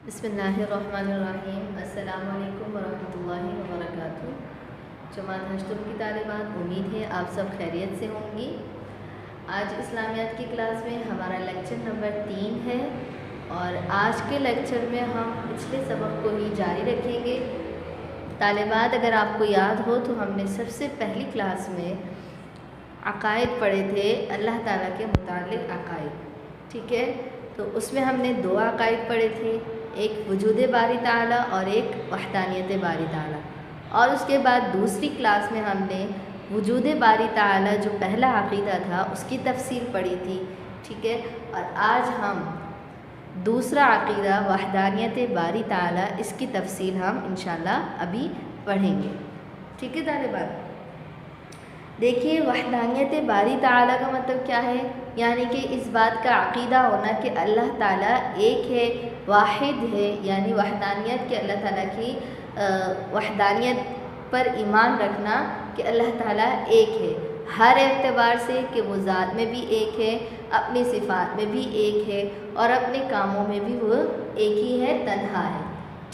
بسم اللہ الرحمن الرحیم۔ السلام علیکم ورحمۃ اللہ وبرکاتہ۔ جماعت ہشتم کی طالبات، امید ہے آپ سب خیریت سے ہوں گی۔ آج اسلامیات کی کلاس میں ہمارا لیکچر نمبر 3 ہے اور آج کے لیکچر میں ہم پچھلے سبق کو ہی جاری رکھیں گے۔ طالبات، اگر آپ کو یاد ہو تو ہم نے سب سے پہلی کلاس میں عقائد پڑھے تھے، اللہ تعالیٰ کے متعلق عقائد، ٹھیک ہے؟ تو اس میں ہم نے 2 عقائد پڑھے تھے، ایک وجود باری تعالیٰ اور ایک وحدانیت باری تعالیٰ، اور اس کے بعد دوسری کلاس میں ہم نے وجود باری تعالیٰ جو پہلا عقیدہ تھا اس کی تفصیل پڑھی تھی، ٹھیک ہے؟ اور آج ہم دوسرا عقیدہ وحدانیت باری تعالیٰ، اس کی تفصیل ہم انشاءاللہ ابھی پڑھیں گے، ٹھیک ہے طالبات؟ دیکھیے، وحدانیت باری تعالیٰ کا مطلب کیا ہے؟ یعنی کہ اس بات کا عقیدہ ہونا کہ اللہ تعالیٰ ایک ہے، واحد ہے، یعنی وحدانیت کہ اللہ تعالیٰ کی وحدانیت پر ایمان رکھنا کہ اللہ تعالیٰ ایک ہے ہر اعتبار سے، کہ وہ ذات میں بھی ایک ہے، اپنی صفات میں بھی ایک ہے، اور اپنے کاموں میں بھی وہ ایک ہی ہے، تنہا ہے،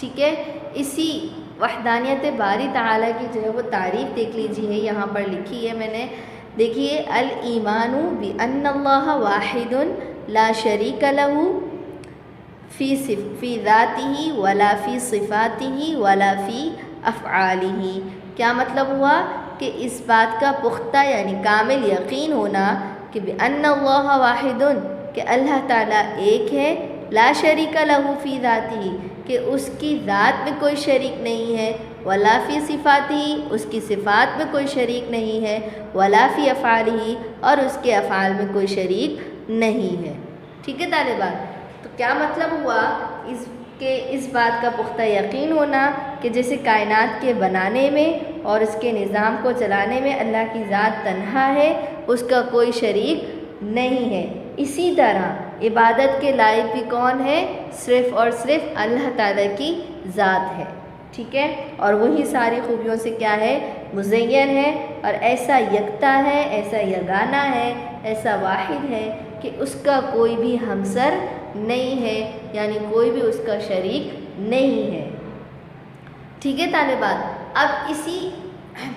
ٹھیک ہے؟ اسی وحدانیت باری تعالیٰ کی جو ہے وہ تعریف دیکھ لیجیے، یہاں پر لکھی ہے میں نے، دیکھیے، الایمان بان اللہ واحد لا شریک لہ فی ذاتہ ولا فی صفاتہ ولا فی افعالہ۔ کیا مطلب ہوا؟ کہ اس بات کا پختہ یعنی کامل یقین ہونا کہ بان اللہ واحد، کہ اللہ تعالیٰ ایک ہے، لا شریک لہ فی ذاتہ، کہ اس کی ذات میں کوئی شریک نہیں ہے، ولا فی صفاتہ، اس کی صفات میں کوئی شریک نہیں ہے، ولا فی افعالہ، اور اس کے افعال میں کوئی شریک نہیں ہے، ٹھیک ہے طالبات؟ تو کیا مطلب ہوا اس بات کا پختہ یقین ہونا کہ جیسے کائنات کے بنانے میں اور اس کے نظام کو چلانے میں اللہ کی ذات تنہا ہے، اس کا کوئی شریک نہیں ہے، اسی طرح عبادت کے لائق بھی کون ہے؟ صرف اور صرف اللہ تعالیٰ کی ذات ہے، ٹھیک ہے؟ اور وہی ساری خوبیوں سے کیا ہے؟ مزین ہے، اور ایسا یکتا ہے، ایسا یگانہ ہے، ایسا واحد ہے کہ اس کا کوئی بھی ہمسر نہیں ہے، یعنی کوئی بھی اس کا شریک نہیں ہے، ٹھیک ہے طالبات؟ اب اسی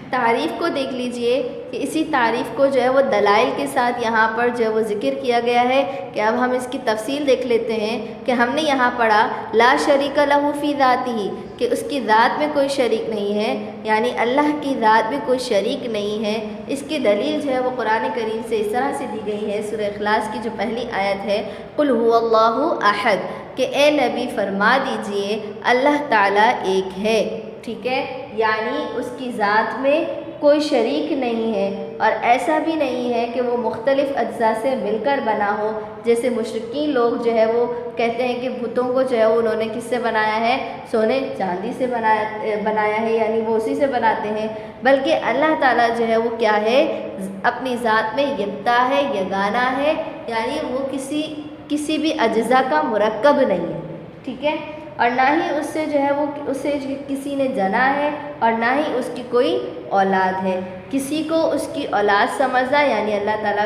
تعریف کو دیکھ لیجئے کہ اسی تعریف کو جو ہے وہ دلائل کے ساتھ یہاں پر جو ہے وہ ذکر کیا گیا ہے، کہ اب ہم اس کی تفصیل دیکھ لیتے ہیں کہ ہم نے یہاں پڑھا لا شریک لہ فی ذاتہ، کہ اس کی ذات میں کوئی شریک نہیں ہے، یعنی اللہ کی ذات میں کوئی شریک نہیں ہے۔ اس کی دلیل جو ہے وہ قرآن کریم سے اس طرح سے دی گئی ہے، سورہ اخلاص کی جو پہلی آیت ہے، قل هو اللہ احد، کہ اے نبی فرما دیجئے اللہ تعالیٰ ایک ہے، ٹھیک ہے؟ یعنی اس کی ذات میں کوئی شریک نہیں ہے، اور ایسا بھی نہیں ہے کہ وہ مختلف اجزاء سے مل کر بنا ہو، جیسے مشرکین لوگ جو ہے وہ کہتے ہیں کہ بتوں کو جو ہے وہ انہوں نے کس سے بنایا ہے؟ سونے چاندی سے بنایا ہے، یعنی وہ اسی سے بناتے ہیں، بلکہ اللہ تعالیٰ جو ہے وہ کیا ہے؟ اپنی ذات میں یکتا ہے، یگانہ ہے، یعنی وہ کسی بھی اجزاء کا مرکب نہیں ہے، ٹھیک ہے؟ اور نہ ہی اس سے جو ہے وہ اسے کسی نے جنا ہے، اور نہ ہی اس کی کوئی اولاد ہے۔ کسی کو اس کی اولاد سمجھنا، یعنی اللہ تعالیٰ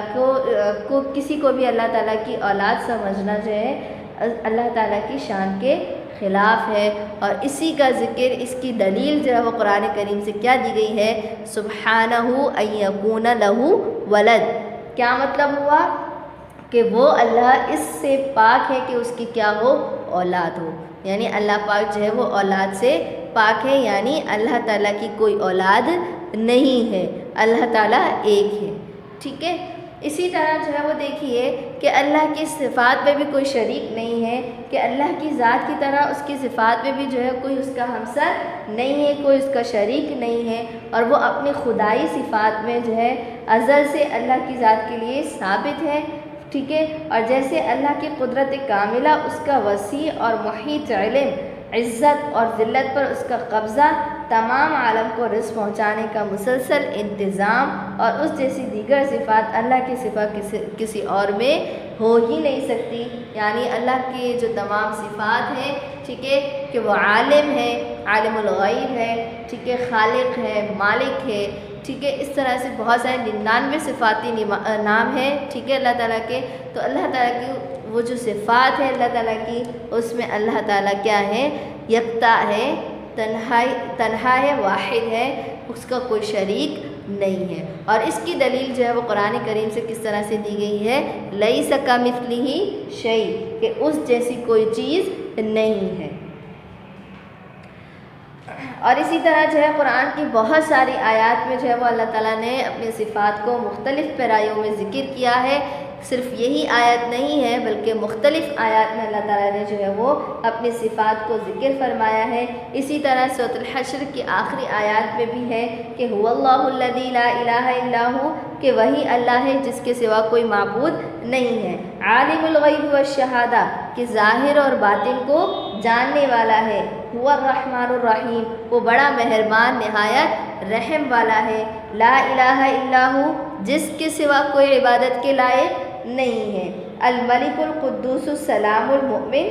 کو کسی کو بھی اللہ تعالیٰ کی اولاد سمجھنا جو ہے اللہ تعالیٰ کی شان کے خلاف ہے، اور اسی کا ذکر، اس کی دلیل جو ہے وہ قرآن کریم سے کیا دی گئی ہے؟ سبحانہ ان یکون لہ ولد۔ کیا مطلب ہوا؟ کہ وہ اللہ اس سے پاک ہے کہ اس کی کیا ہو؟ اولاد ہو، یعنی اللہ پاک جو ہے وہ اولاد سے پاک ہے، یعنی اللہ تعالیٰ کی کوئی اولاد نہیں ہے، اللہ تعالیٰ ایک ہے، ٹھیک ہے؟ اسی طرح جو ہے وہ دیکھیے کہ اللہ کی صفات میں بھی کوئی شریک نہیں ہے، کہ اللہ کی ذات کی طرح اس کی صفات میں بھی جو ہے کوئی اس کا ہمسر نہیں ہے، کوئی اس کا شریک نہیں ہے، اور وہ اپنی خدائی صفات میں جو ہے ازل سے اللہ کی ذات کے لیے ثابت ہے، ٹھیک ہے؟ اور جیسے اللہ کی قدرت کاملہ، اس کا وسیع اور محیط علم، عزت اور ذلت پر اس کا قبضہ، تمام عالم کو رزق پہنچانے کا مسلسل انتظام، اور اس جیسی دیگر صفات اللہ کی صفات کسی اور میں ہو ہی نہیں سکتی، یعنی اللہ کی جو تمام صفات ہیں، ٹھیک ہے، کہ وہ عالم ہے، عالم الغیب ہے، ٹھیک ہے، خالق ہے، مالک ہے، ٹھیک ہے؟ اس طرح سے بہت سارے 99 صفاتی نام ہیں، ٹھیک ہے، اللہ تعالیٰ کے۔ تو اللہ تعالیٰ کی وہ جو صفات ہے اللہ تعالیٰ کی، اس میں اللہ تعالیٰ کیا ہے؟ یکتا ہے، تنہا ہے، واحد ہے، اس کا کوئی شریک نہیں ہے۔ اور اس کی دلیل جو ہے وہ قرآن کریم سے کس طرح سے دی گئی ہے؟ لیس کمثلہ شیء، کہ اس جیسی کوئی چیز نہیں ہے۔ اور اسی طرح جو ہے قرآن کی بہت ساری آیات میں جو ہے وہ اللہ تعالیٰ نے اپنی صفات کو مختلف پیرایوں میں ذکر کیا ہے۔ صرف یہی آیت نہیں ہے بلکہ مختلف آیات میں اللہ تعالیٰ نے جو ہے وہ اپنی صفات کو ذکر فرمایا ہے۔ اسی طرح سورۃ الحشر کی آخری آیات میں بھی ہے کہ هو اللہ الذی لا الہ الا هو، کہ وہی اللہ ہے جس کے سوا کوئی معبود نہیں ہے۔ عالم الغیب والشہادہ، کہ ظاہر اور باطن کو جاننے والا ہے۔ هو الرحمن الرحیم، وہ بڑا مہربان نہایت رحم والا ہے۔ لا الہ الا هو، جس کے سوا کوئی عبادت کے لائق نہیں ہے۔ الملک القدوس السلام المؤمن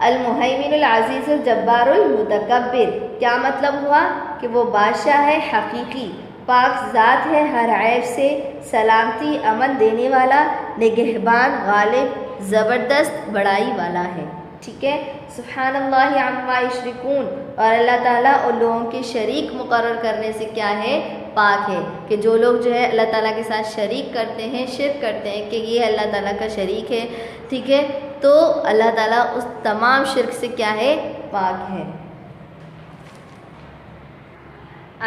المہیمن العزیز الجبار المتکبر، کیا مطلب ہوا؟ کہ وہ بادشاہ ہے حقیقی، پاک ذات ہے ہر عیب سے، سلامتی امن دینے والا، نگہبان، غالب، زبردست بڑائی والا ہے۔ ٹھیک ہے، سبحان اللہ عما یشرکون، اور اللہ تعالیٰ ان لوگوں کے شریک مقرر کرنے سے کیا ہے؟ پاک ہے، کہ جو لوگ جو ہے اللہ تعالیٰ کے ساتھ شریک کرتے ہیں، شرک کرتے ہیں کہ یہ اللہ تعالیٰ کا شریک ہے، ٹھیک ہے، تو اللہ تعالیٰ اس تمام شرک سے کیا ہے؟ پاک ہے۔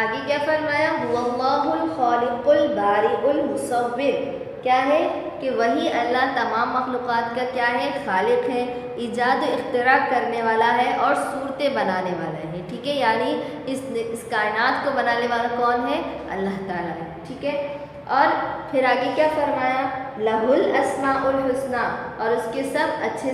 آگے کیا فرمایا؟ هو اللہ الخالق البارئ المصور، کیا ہے؟ کہ وہی اللہ تمام مخلوقات کا کیا ہے؟ خالق ہے، ایجاد و اختراع کرنے والا ہے اور صورتیں بنانے والا ہے۔ ٹھیک ہے، یعنی اس کائنات کو بنانے والا کون ہے؟ اللہ تعالیٰ ہے۔ ٹھیک ہے، اور پھر آگے کیا فرمایا؟ لہ الاسماء الحسنی، اور اس کے سب اچھے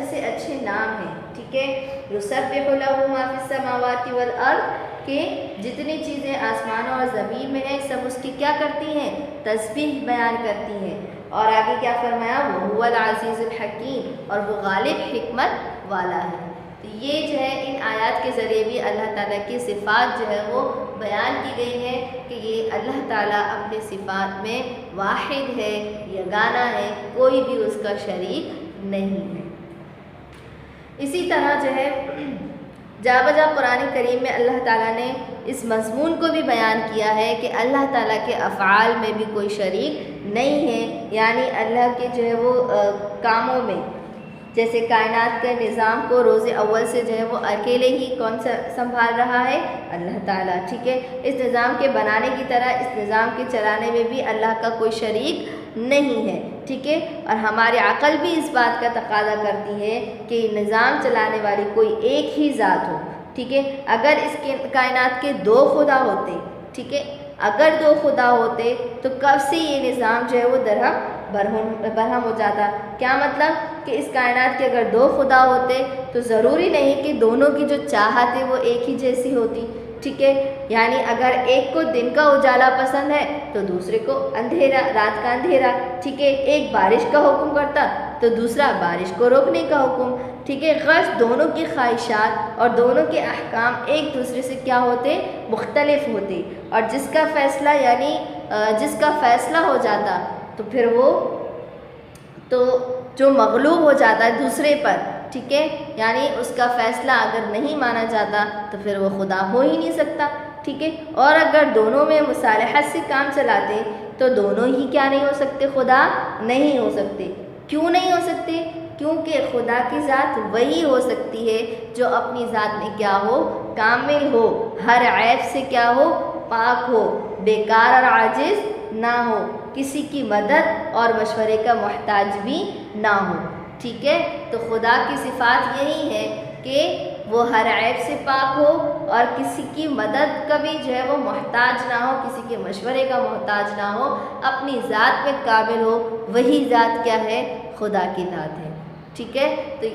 سے اچھے نام ہیں۔ ٹھیک ہے، یسبح لہ ما فی السماوات والارض، کہ جتنی چیزیں آسمانوں اور زمین میں ہیں سب اس کی کیا کرتی ہیں؟ تسبیح بیان کرتی ہیں۔ اور آگے کیا فرمایا؟ وَهُوَ الْعَزِيزُ الْحَكِيمُ، اور وہ غالب حکمت والا ہے۔ تو یہ جو ہے ان آیات کے ذریعے بھی اللہ تعالیٰ کی صفات جو ہے وہ بیان کی گئی ہے کہ یہ اللہ تعالیٰ اپنے صفات میں واحد ہے، یگانہ ہے، کوئی بھی اس کا شریک نہیں ہے۔ اسی طرح جو ہے جا بجا قرآن کریم میں اللہ تعالیٰ نے اس مضمون کو بھی بیان کیا ہے کہ اللہ تعالیٰ کے افعال میں بھی کوئی شریک نہیں ہے، یعنی اللہ کے جو ہے وہ کاموں میں، جیسے کائنات کے نظام کو روز اول سے جو ہے وہ اکیلے ہی کون سا سنبھال رہا ہے؟ اللہ تعالیٰ۔ ٹھیک ہے، اس نظام کے بنانے کی طرح اس نظام کے چلانے میں بھی اللہ کا کوئی شریک نہیں ہے۔ ٹھیک ہے، اور ہماری عقل بھی اس بات کا تقاضا کرتی ہے کہ نظام چلانے والی کوئی ایک ہی ذات ہو۔ ٹھیک ہے، اگر اس کے کائنات کے دو خدا ہوتے، ٹھیک ہے، اگر دو خدا ہوتے تو کب سے یہ نظام جو ہے وہ برہم ہو جاتا۔ کیا مطلب؟ کہ اس کائنات کے اگر دو خدا ہوتے تو ضروری نہیں کہ دونوں کی جو چاہت ہے وہ ایک ہی جیسی ہوتی۔ ٹھیک ہے، یعنی اگر ایک کو دن کا اجالا پسند ہے تو دوسرے کو اندھیرا، رات کا اندھیرا۔ ٹھیک ہے، ایک بارش کا حکم کرتا تو دوسرا بارش کو روکنے کا حکم۔ ٹھیک ہے، غرض دونوں کی خواہشات اور دونوں کے احکام ایک دوسرے سے کیا ہوتے؟ مختلف ہوتے، اور جس کا فیصلہ ہو جاتا تو پھر وہ تو جو مغلوب ہو جاتا ہے دوسرے پر، ٹھیک ہے، یعنی اس کا فیصلہ اگر نہیں مانا جاتا تو پھر وہ خدا ہو ہی نہیں سکتا۔ ٹھیک ہے، اور اگر دونوں میں مصالحت سے کام چلاتے تو دونوں ہی کیا نہیں ہو سکتے؟ خدا نہیں ہو سکتے۔ کیوں نہیں ہو سکتے؟ کیونکہ خدا کی ذات وہی ہو سکتی ہے جو اپنی ذات میں کیا ہو؟ کامل ہو، ہر عیب سے کیا ہو؟ پاک ہو، بیکار اور عاجز نہ ہو، کسی کی مدد اور مشورے کا محتاج بھی نہ ہو۔ ٹھیک ہے، تو خدا کی صفات یہی ہے کہ وہ ہر عیب سے پاک ہو اور کسی کی مدد کا بھی جو ہے وہ محتاج نہ ہو، کسی کے مشورے کا محتاج نہ ہو، اپنی ذات میں کامل ہو۔ وہی ذات کیا ہے؟ خدا کی ذات ہے۔ ٹھیک ہے، تو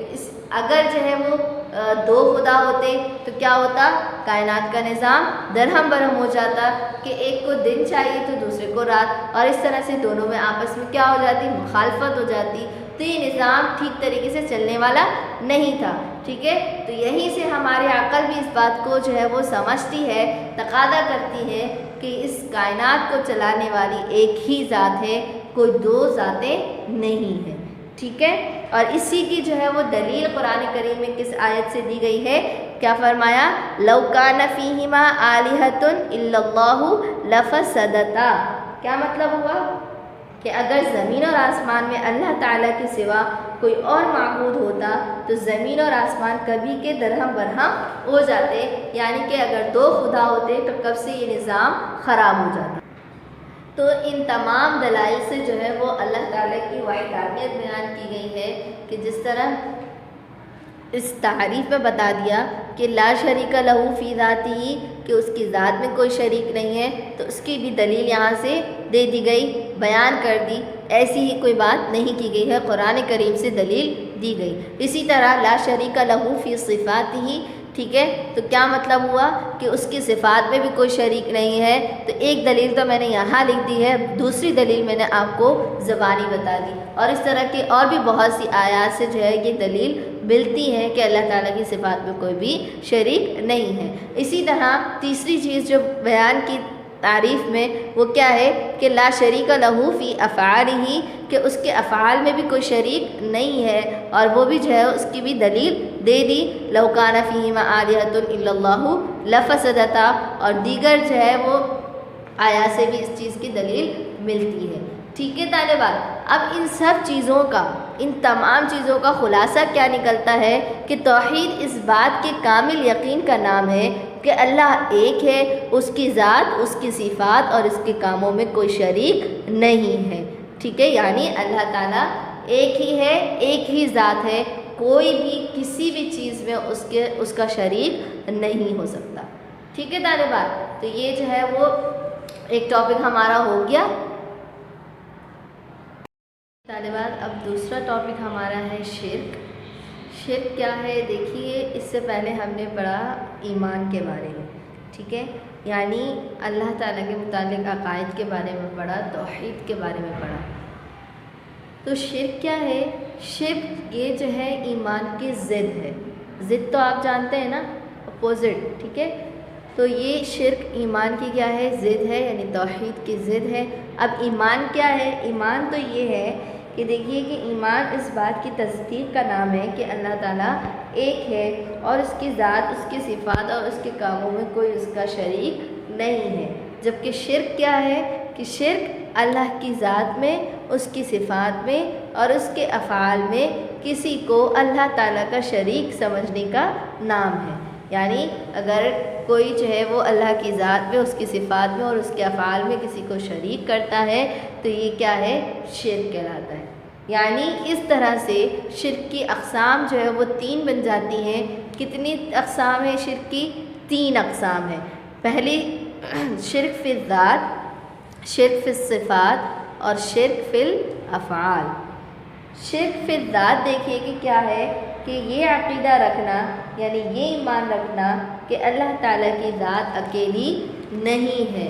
اگر جو ہے وہ دو خدا ہوتے تو کیا ہوتا؟ کائنات کا نظام درہم برہم ہو جاتا کہ ایک کو دن چاہیے تو دوسرے کو رات، اور اس طرح سے دونوں میں آپس میں کیا ہو جاتی؟ مخالفت ہو جاتی، تو یہ نظام ٹھیک طریقے سے چلنے والا نہیں تھا۔ ٹھیک ہے، تو یہیں سے ہماری عقل بھی اس بات کو جو ہے وہ سمجھتی ہے، تقاضا کرتی ہے کہ اس کائنات کو چلانے والی ایک ہی ذات ہے، کوئی دو ذاتیں نہیں ہیں، ٹھیک ہے۔ اور اسی کی جو ہے وہ دلیل قرآن کریم میں کس آیت سے دی گئی ہے؟ کیا فرمایا؟ لو کان فیہما آلہۃ الا اللہ لفسدتا۔ کیا مطلب ہوا کہ اگر زمین اور آسمان میں اللہ تعالیٰ کے سوا کوئی اور معبود ہوتا تو زمین اور آسمان کبھی کے درہم برہم ہو جاتے، یعنی کہ اگر دو خدا ہوتے تو کب سے یہ نظام خراب ہو جاتا۔ تو ان تمام دلائل سے جو ہے وہ اللہ تعالیٰ کی وحدانیت بیان کی گئی ہے کہ جس طرح اس تعریف میں بتا دیا کہ لا شریک لہو فی ذاتہ، کہ اس کی ذات میں کوئی شریک نہیں ہے، تو اس کی بھی دلیل یہاں سے دے دی گئی، بیان کر دی۔ ایسی ہی کوئی بات نہیں کی گئی ہے، قرآن کریم سے دلیل دی گئی۔ اسی طرح لا شریک لہو فی صفاتہ، ٹھیک ہے، تو کیا مطلب ہوا کہ اس کی صفات میں بھی کوئی شریک نہیں ہے۔ تو ایک دلیل تو میں نے یہاں لکھ دی ہے، دوسری دلیل میں نے آپ کو زبانی بتا دی، اور اس طرح کی اور بھی بہت سی آیات سے جو ہے یہ دلیل ملتی ہے کہ اللہ تعالیٰ کی صفات میں کوئی بھی شریک نہیں ہے۔ اسی طرح تیسری چیز جو بیان کی تعریف میں وہ کیا ہے کہ لا شریک لہو فی افعالہ، کہ اس کے افعال میں بھی کوئی شریک نہیں ہے، اور وہ بھی جو ہے اس کی بھی دلیل دے دی، لو کان فیہما آلہۃ الا اللہ لفسدتا، اور دیگر جو ہے وہ آیات سے بھی اس چیز کی دلیل ملتی ہے، ٹھیک ہے طالبات۔ اب ان سب چیزوں کا، ان تمام چیزوں کا خلاصہ کیا نکلتا ہے کہ توحید اس بات کے کامل یقین کا نام ہے کہ اللہ ایک ہے، اس کی ذات، اس کی صفات اور اس کے کاموں میں کوئی شریک نہیں ہے، ٹھیک ہے، یعنی اللہ تعالیٰ ایک ہی ہے، ایک ہی ذات ہے، کوئی بھی کسی بھی چیز میں اس کا شریک نہیں ہو سکتا، ٹھیک ہے طالبات۔ تو یہ جو ہے وہ ایک ٹاپک ہمارا ہو گیا طالبات۔ اب دوسرا ٹاپک ہمارا ہے شرک۔ شرک کیا ہے؟ دیکھیے، اس سے پہلے ہم نے پڑھا ایمان کے بارے میں، ٹھیک ہے، یعنی اللہ تعالیٰ کے متعلق عقائد کے بارے میں پڑھا، توحید کے بارے میں پڑھا۔ تو شرک کیا ہے؟ شرک یہ جو ہے ایمان کی ضد ہے۔ ضد تو آپ جانتے ہیں نا، اپوزٹ، ٹھیک ہے، تو یہ شرک ایمان کی کیا ہے؟ ضد ہے، یعنی توحید کی ضد ہے۔ اب ایمان کیا ہے؟ ایمان تو یہ ہے کہ دیکھیے کہ ایمان اس بات کی تصدیق کا نام ہے کہ اللہ تعالیٰ ایک ہے، اور اس کی ذات، اس کی صفات اور اس کے کاموں میں کوئی اس کا شریک نہیں ہے۔ جبکہ شرک کیا ہے؟ کہ شرک اللہ کی ذات میں، اس کی صفات میں اور اس کے افعال میں کسی کو اللہ تعالیٰ کا شریک سمجھنے کا نام ہے۔ یعنی اگر کوئی جو ہے وہ اللہ کی ذات میں، اس کی صفات میں اور اس کے افعال میں کسی کو شریک کرتا ہے تو یہ کیا ہے؟ شرک کہلاتا ہے۔ یعنی اس طرح سے شرک کی اقسام جو ہے وہ 3 بن جاتی ہیں۔ کتنی اقسام ہیں شرک کی؟ 3 اقسام ہیں۔ پہلی شرک فی الذات، شرک فی الصفات اور شرک فی الافعال۔ شرک فی الذات دیکھیے کہ کیا ہے کہ یہ عقیدہ رکھنا، یعنی یہ ایمان رکھنا کہ اللہ تعالیٰ کی ذات اکیلی نہیں ہے۔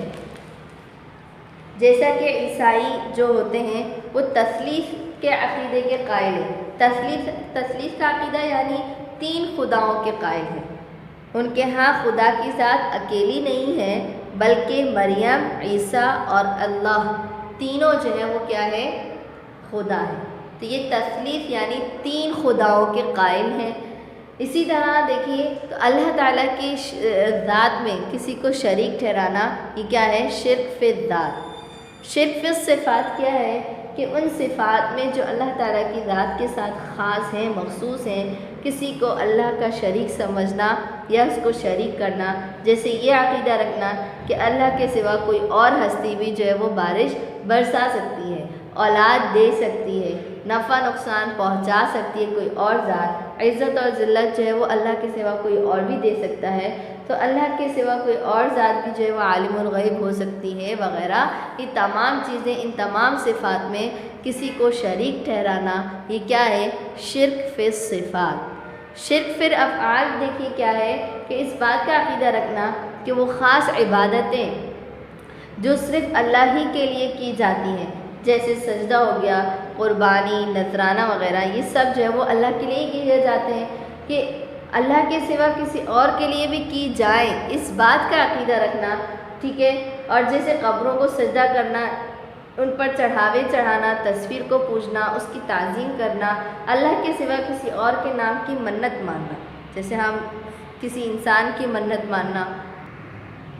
جیسا کہ عیسائی جو ہوتے ہیں وہ تثلیث کے عقیدے کے قائل ہیں۔ تثلیث کا عقیدہ یعنی 3 خداؤں کے قائل ہیں۔ ان کے ہاں خدا کی ذات اکیلی نہیں ہے، بلکہ مریم، عیسیٰ اور اللہ تینوں جو ہے وہ کیا ہے؟ خدا ہے۔ تو یہ تثلیث یعنی 3 خداؤں کے قائل ہیں۔ اسی طرح دیکھیے تو اللہ تعالیٰ کی ذات میں کسی کو شریک ٹھہرانا، یہ کیا ہے؟ شرک فی الذات۔ شرک فی الصفات کیا ہے؟ کہ ان صفات میں جو اللہ تعالیٰ کی ذات کے ساتھ خاص ہیں، مخصوص ہیں، کسی کو اللہ کا شریک سمجھنا یا اس کو شریک کرنا۔ جیسے یہ عقیدہ رکھنا کہ اللہ کے سوا کوئی اور ہستی بھی جو ہے وہ بارش برسا سکتی ہے، اولاد دے سکتی ہے، نفع نقصان پہنچا سکتی ہے کوئی اور ذات، عزت اور ذلت جو ہے وہ اللہ کے سوا کوئی اور بھی دے سکتا ہے، تو اللہ کے سوا کوئی اور ذات بھی جو ہے وہ عالم الغیب ہو سکتی ہے وغیرہ۔ یہ تمام چیزیں، ان تمام صفات میں کسی کو شریک ٹھہرانا، یہ کیا ہے؟ شرک فی الصفات۔ شرک فی الافعال دیکھیے کیا ہے کہ اس بات کا عقیدہ رکھنا کہ وہ خاص عبادتیں جو صرف اللہ ہی کے لیے کی جاتی ہیں، جیسے سجدہ ہو گیا، قربانی، نذرانہ وغیرہ، یہ سب جو ہے وہ اللہ کے لیے کیے جاتے ہیں، کہ اللہ کے سوا کسی اور کے لیے بھی کی جائے، اس بات کا عقیدہ رکھنا، ٹھیک ہے۔ اور جیسے قبروں کو سجدہ کرنا ان پر چڑھاوے چڑھانا، تصویر کو پوجنا، اس کی تعظیم کرنا، اللہ کے سوا کسی اور کے نام کی منت ماننا، جیسے ہم کسی انسان کی منت ماننا،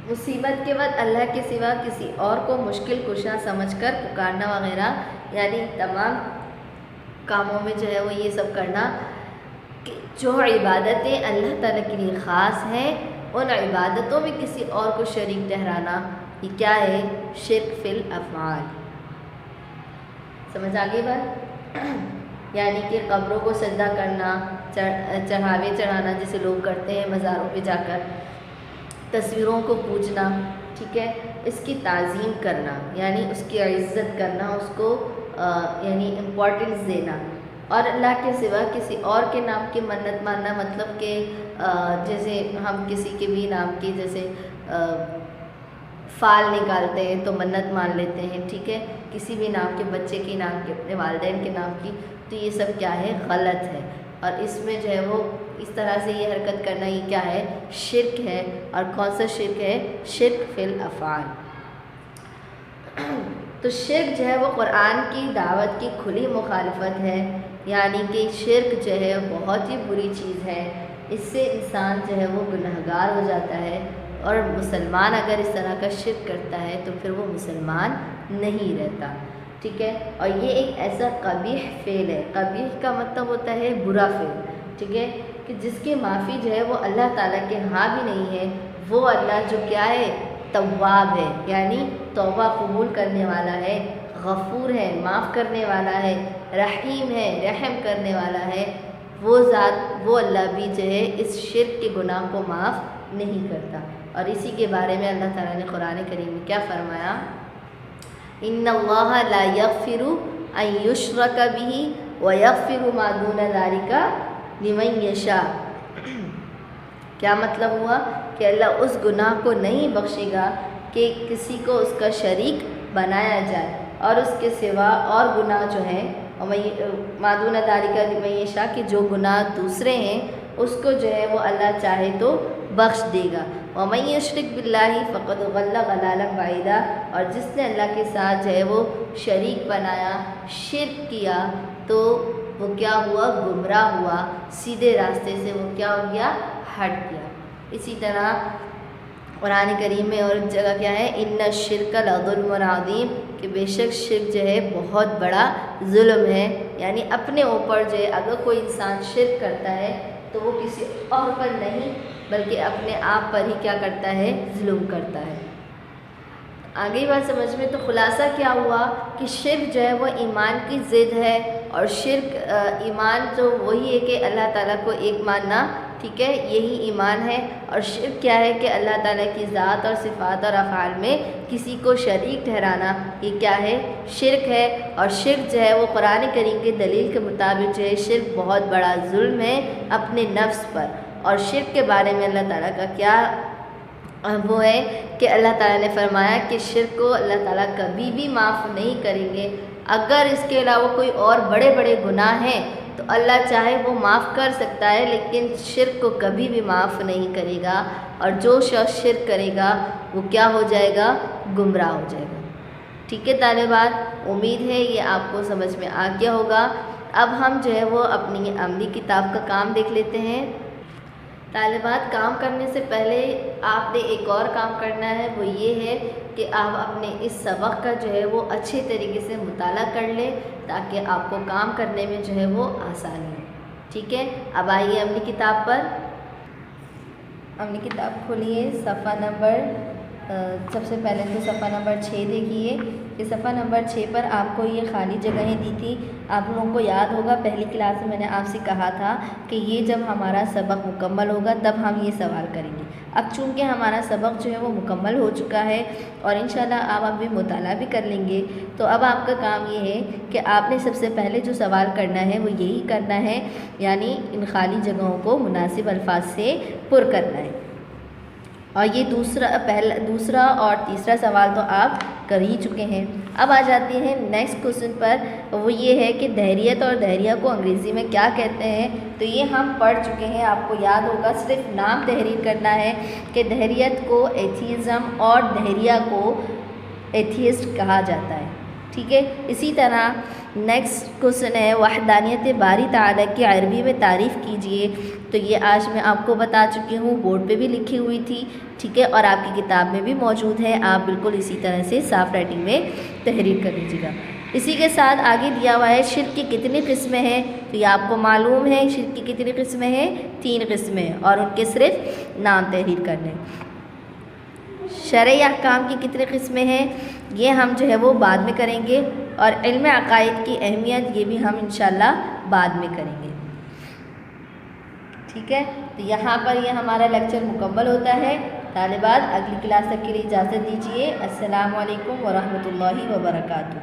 مصیبت کے وقت اللہ کے سوا کسی اور کو مشکل کشا سمجھ کر پکارنا وغیرہ، یعنی تمام کاموں میں جو ہے وہ یہ سب کرنا کہ جو عبادتیں اللہ تعالیٰ کے لیے خاص ہیں ان عبادتوں میں کسی اور کو شریک ٹھہرانا، یہ کیا ہے؟ شرک فی الافعال۔ سمجھ آگے بات؟ یعنی کہ قبروں کو سجدہ کرنا، چڑھاوے چڑھانا جیسے لوگ کرتے ہیں مزاروں پہ جا کر، تصویروں کو پوجنا، ٹھیک ہے، اس کی تعظیم کرنا یعنی اس کی عزت کرنا، اس کو یعنی امپورٹنس دینا، اور اللہ کے سوا کسی اور کے نام کی منت ماننا، مطلب کہ جیسے ہم کسی کے بھی نام کی جیسے فال نکالتے ہیں تو منت مان لیتے ہیں، ٹھیک ہے، کسی بھی نام کے بچے کے نام کی، اپنے والدین کے نام کی، تو یہ سب کیا ہے؟ غلط ہے، اور اس میں جو ہے وہ اس طرح سے یہ حرکت کرنا یہ کیا ہے؟ شرک ہے۔ اور کون سا شرک ہے؟ شرک فی الافعال۔ تو شرک جو ہے وہ قرآن کی دعوت کی کھلی مخالفت ہے، یعنی کہ شرک جو ہے بہت ہی بری چیز ہے، اس سے انسان جو ہے وہ گنہگار ہو جاتا ہے، اور مسلمان اگر اس طرح کا شرک کرتا ہے تو پھر وہ مسلمان نہیں رہتا، ٹھیک ہے۔ اور یہ ایک ایسا قبیح فعل ہے، قبیح کا مطلب ہوتا ہے برا فعل، ٹھیک ہے، کہ جس کی معافی جو ہے وہ اللہ تعالیٰ کے ہاں بھی نہیں ہے۔ وہ اللہ جو کیا ہے؟ تواب ہے، یعنی توبہ قبول کرنے والا ہے، غفور ہے، معاف کرنے والا ہے، رحیم ہے، رحم کرنے والا ہے، وہ ذات، وہ اللہ بھی جو ہے اس شرک کے گناہ کو معاف نہیں کرتا۔ اور اسی کے بارے میں اللہ تعالیٰ نے قرآن کریم میں کیا فرمایا؟ ان اللہ لا یغفر ان یشرک بہ ویغفر ما دون ذلک لمن یشاء۔ کیا مطلب ہوا؟ کہ اللہ اس گناہ کو نہیں بخشے گا کہ کسی کو اس کا شریک بنایا جائے، اور اس کے سوا اور گناہ جو ہیں ما دون ذلک لمن یشاء، کہ جو گناہ دوسرے ہیں اس کو جو ہے وہ اللہ چاہے تو بخش دے گا۔ وَمَن يُشْرِكْ بِاللَّهِ فَقَدْ ضَلَّ ضَلَالًا بَعِيدًا، اور جس نے اللہ کے ساتھ جو ہے وہ شریک بنایا، شرک کیا، تو وہ کیا ہوا؟ گمراہ ہوا، سیدھے راستے سے وہ کیا ہو گیا؟ ہٹ گیا۔ اسی طرح قرآن کریم میں اور ایک جگہ کیا ہے؟ ان الشرک لظلم عظیم، کہ بے شک شرک جو ہے بہت بڑا ظلم ہے، یعنی اپنے اوپر جو ہے اگر کوئی انسان شرک کرتا ہے تو وہ کسی اور پر نہیں بلکہ اپنے آپ پر ہی کیا کرتا ہے؟ ظلم کرتا ہے۔ آگے بات سمجھ میں، تو خلاصہ کیا ہوا کہ شرک جو ہے وہ ایمان کی ضد ہے، اور شرک ایمان جو وہی ہے کہ اللہ تعالیٰ کو ایک ماننا، ٹھیک ہے، یہی ایمان ہے۔ اور شرک کیا ہے؟ کہ اللہ تعالیٰ کی ذات اور صفات اور افعال میں کسی کو شریک ٹھہرانا، یہ کیا ہے؟ شرک ہے۔ اور شرک جو ہے وہ قرآن کریم کے دلیل کے مطابق جو ہے شرک بہت بڑا ظلم ہے اپنے نفس پر۔ اور شرک کے بارے میں اللہ تعالیٰ کا کیا وہ ہے کہ اللہ تعالیٰ نے فرمایا کہ شرک کو اللہ تعالیٰ کبھی بھی معاف نہیں کریں گے۔ اگر اس کے علاوہ کوئی اور بڑے بڑے گناہ ہیں تو اللہ چاہے وہ معاف کر سکتا ہے، لیکن شرک کو کبھی بھی معاف نہیں کرے گا، اور جو شخص شرک کرے گا وہ کیا ہو جائے گا؟ گمراہ ہو جائے گا۔ ٹھیک ہے طالبات، امید ہے یہ آپ کو سمجھ میں آ گیا ہوگا۔ اب ہم جو ہے وہ اپنی عملی کتاب کا کام دیکھ لیتے ہیں۔ طالبات، کام کرنے سے پہلے آپ نے ایک اور کام کرنا ہے، وہ یہ ہے کہ آپ اپنے اس سبق کا جو ہے وہ اچھے طریقے سے مطالعہ کر لیں تاکہ آپ کو کام کرنے میں جو ہے وہ آسانی ہو۔ ٹھیک ہے، اب آئیے عملی کتاب پر۔ عملی کتاب کھولیے، صفحہ نمبر سب سے پہلے تو صفحہ نمبر 6 دیکھیے کہ صفحہ نمبر 6 پر آپ کو یہ خالی جگہیں دی تھی۔ آپ لوگوں کو یاد ہوگا پہلی کلاس میں نے آپ سے کہا تھا کہ یہ جب ہمارا سبق مکمل ہوگا تب ہم یہ سوال کریں گے۔ اب چونکہ ہمارا سبق جو ہے وہ مکمل ہو چکا ہے اور انشاءاللہ آپ اب بھی مطالعہ بھی کر لیں گے، تو اب آپ کا کام یہ ہے کہ آپ نے سب سے پہلے جو سوال کرنا ہے وہ یہی کرنا ہے، یعنی ان خالی جگہوں کو مناسب الفاظ سے پر کرنا ہے۔ اور یہ دوسرا اور تیسرا سوال تو آپ کر ہی چکے ہیں۔ اب آ جاتے ہیں نیکسٹ کوسچن پر، وہ یہ ہے کہ دہریت اور دہریہ کو انگریزی میں کیا کہتے ہیں؟ تو یہ ہم پڑھ چکے ہیں، آپ کو یاد ہوگا، صرف نام تحریر کرنا ہے کہ دہریت کو ایتھیزم اور دہریہ کو ایتھیسٹ کہا جاتا ہے۔ ٹھیک ہے. اسی طرح نیکسٹ کوسچن ہے وحدانیت باری تعالیٰ کی عربی میں تعریف کیجیے. تو یہ آج میں آپ کو بتا چکی ہوں، بورڈ پہ بھی لکھی ہوئی تھی، ٹھیک ہے، اور آپ کی کتاب میں بھی موجود ہے. آپ بالکل اسی طرح سے صاف رائٹنگ میں تحریر کر لیجیے گا. اسی کے ساتھ آگے دیا ہوا ہے شرک کی کتنی قسمیں ہیں. تو یہ آپ کو معلوم ہے شرک کی کتنی قسمیں ہیں، 3 قسمیں، اور ان کے صرف نام تحریر کرنے. شرعی احکام کی کتنی قسمیں ہیں یہ ہم جو ہے وہ بعد میں کریں گے، اور علم عقائد کی اہمیت یہ بھی ہم انشاءاللہ بعد میں کریں گے. ٹھیک ہے، تو یہاں پر یہ ہمارا لیکچر مکمل ہوتا ہے. طالبات اگلی کلاس تک کے لیے اجازت دیجیے. السلام علیکم ورحمۃ اللہ وبرکاتہ.